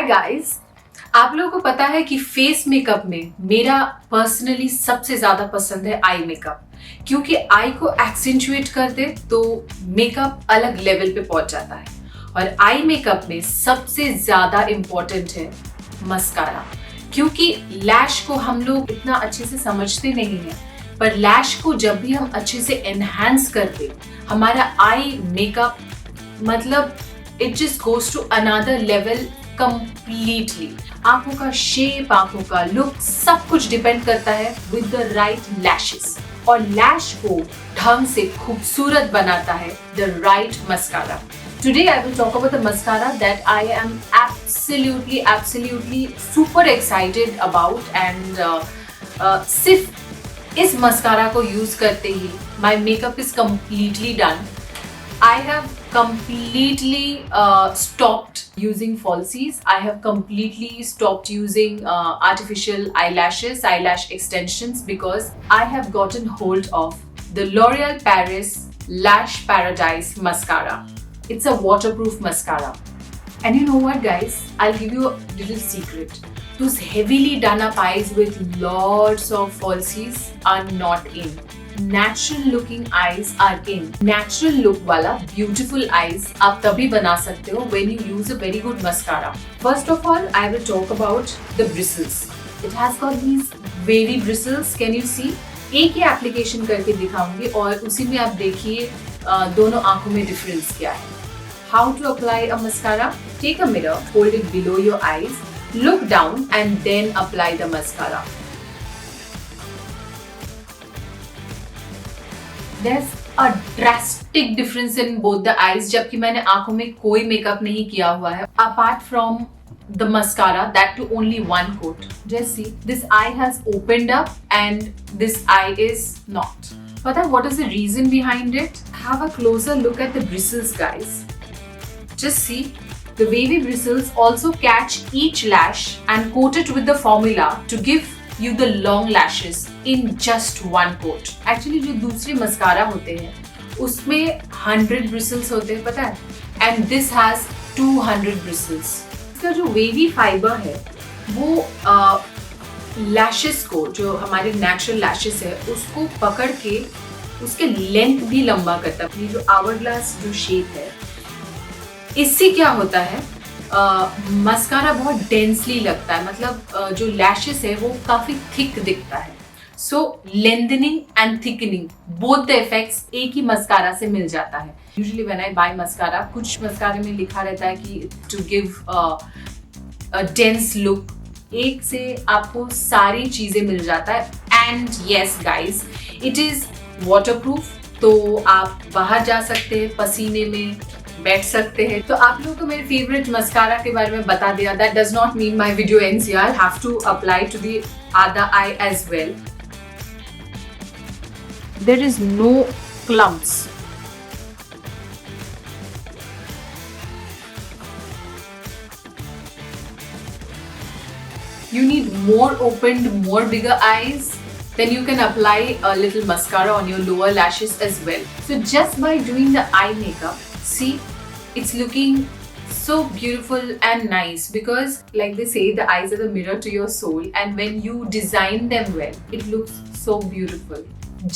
Guys, आप लोगों को पता है कि फेस मेकअप में मेरा पर्सनली सबसे ज्यादा पसंद है आई मेकअप, क्योंकि आई को एक्सेंचुएट कर दे तो मेकअप अलग लेवल पे पहुंच जाता है। और आई मेकअप में सबसे ज्यादा इम्पोर्टेंट है मस्कारा, क्योंकि लैश को हम लोग इतना अच्छे से समझते नहीं है, पर लैश को जब भी हम अच्छे से एनहांस करते हमारा आई मेकअप मतलब it just goes to another level completely. आंखों का शेप, आंखों का लुक, सब कुछ डिपेंड करता है विद द राइट लैशेस, और लैश को ढंग से खूबसूरत बनाता है the right mascara. Today I will talk about the mascara that I am absolutely super excited about, and सिर्फ इस मस्कारा को यूज करते ही my makeup is completely done. I have completely stopped using falsies. I have completely stopped using artificial eyelashes, eyelash extensions, because I have gotten hold of the L'Oreal Paris Lash Paradise Mascara. It's a waterproof mascara. And you know what, guys? I'll give you a little secret. Those heavily done up eyes with lots of falsies are not in. Natural looking eyes are in. Natural look वाला beautiful eyes आप तभी बना सकते हो when you use a very good mascara. First of all, I will talk about the bristles. It has got these wavy bristles. Can you see? एक ही application करके दिखाऊंगी और उसी में आप देखिए दोनों आंखों में डिफरेंस क्या है. How to apply a mascara? Take a mirror, hold it below your eyes, look down and then apply the mascara. There's a drastic difference in both the eyes, जबकि मैंने आंखों में कोई मेकअप नहीं किया हुआ है apart from the mascara, that too only one coat. Just see, this eye has opened up and this eye is not. But what is the reason behind it? Have a closer look at the bristles, guys. Just see, the wavy bristles also catch each lash and coat it with the formula to give you the long lashes in just one coat. Actually जो दूसरे mascara होते हैं उसमें 100 bristles होते हैं, पता है? And this has 200 bristles. इसका जो wavy fiber है वो lashes को, जो हमारे natural lashes है, उसको पकड़ के उसके length भी लंबा करता है. ये जो hourglass जो shape है, इससे क्या होता है, मस्कारा बहुत डेंसली लगता है, मतलब जो लैशेस है वो काफी थिक दिखता है. So lengthening and thickening both the effects एक ही मस्कारा से मिल जाता है. Usually when I buy mascara, कुछ मस्कारे में लिखा रहता है कि to give a dense look, एक से आपको सारी चीजें मिल जाता है. And yes guys, it is waterproof, तो आप बाहर जा सकते हैं, पसीने में बैठ सकते हैं. तो आप लोगों को मेरे फेवरेट मस्कारा के बारे में बता दिया. That does not mean my video ends here. I have to apply to the other eye as well. There is no clumps. You need more opened, more bigger eyes. Then you can apply a little mascara on your lower lashes as well. So just by doing the eye makeup, see, it's looking so beautiful and nice, because like they say, the eyes are the mirror to your soul, and when you design them well, it looks so beautiful.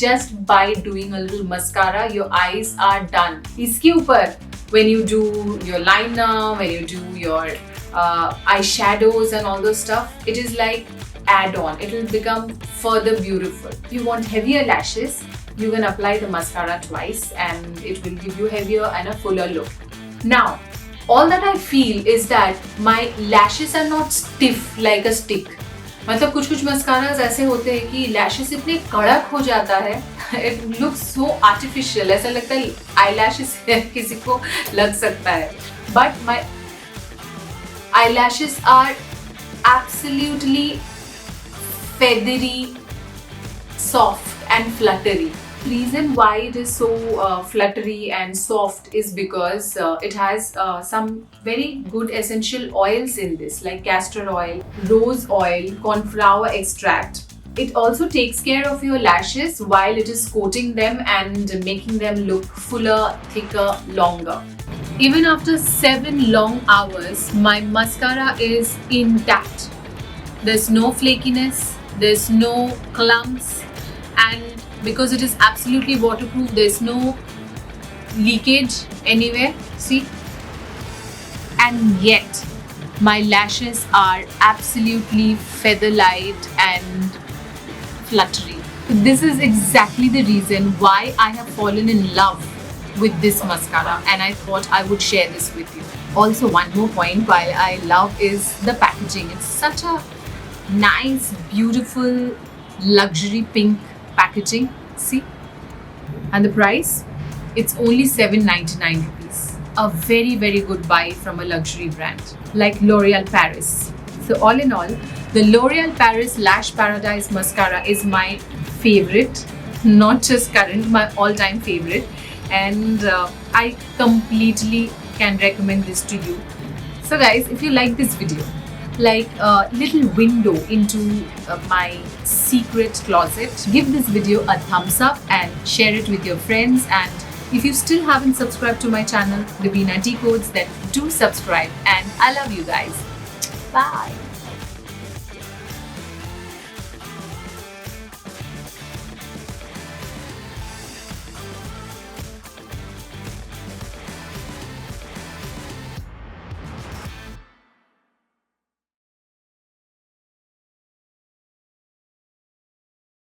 Just by doing a little mascara, your eyes are done. इसके ऊपर when you do your liner, when you do your eyeshadows and all those stuff, it is like add on. It will become further beautiful. If you want heavier lashes, you can apply the mascara twice and it will give you heavier and a fuller look. Now, all that I feel is that my lashes are not stiff like a stick. मतलब कुछ mascaras ऐसे होते हैं कि lashes इतने कड़क हो जाता है, it looks so artificial. ऐसा लगता है eyelashes किसी को लग सकता है. But my eyelashes are absolutely feathery, soft and fluttery. The reason why it is so fluttery and soft is because it has some very good essential oils in this, like castor oil, rose oil, cornflower extract. It also takes care of your lashes while it is coating them and making them look fuller, thicker, longer. Even after 7 long hours, my mascara is intact. There's no flakiness, there's no clumps, and because it is absolutely waterproof, there's no leakage anywhere. See? And yet, my lashes are absolutely feather light and fluttery. This is exactly the reason why I have fallen in love with this mascara, and I thought I would share this with you. Also, one more point why I love is the packaging. It's such a nice, beautiful, luxury pink packaging. See? And the price? It's only 7.99 rupees. A very, very good buy from a luxury brand like L'Oreal Paris. So all in all, the L'Oreal Paris Lash Paradise Mascara is my favorite, not just current, my all-time favorite. And I completely can recommend this to you. So guys, if you like this video, like a little window into my secret closet, give this video a thumbs up and share it with your friends. And if you still haven't subscribed to my channel, Rubina Decodes, then do subscribe. And I love you guys. Bye.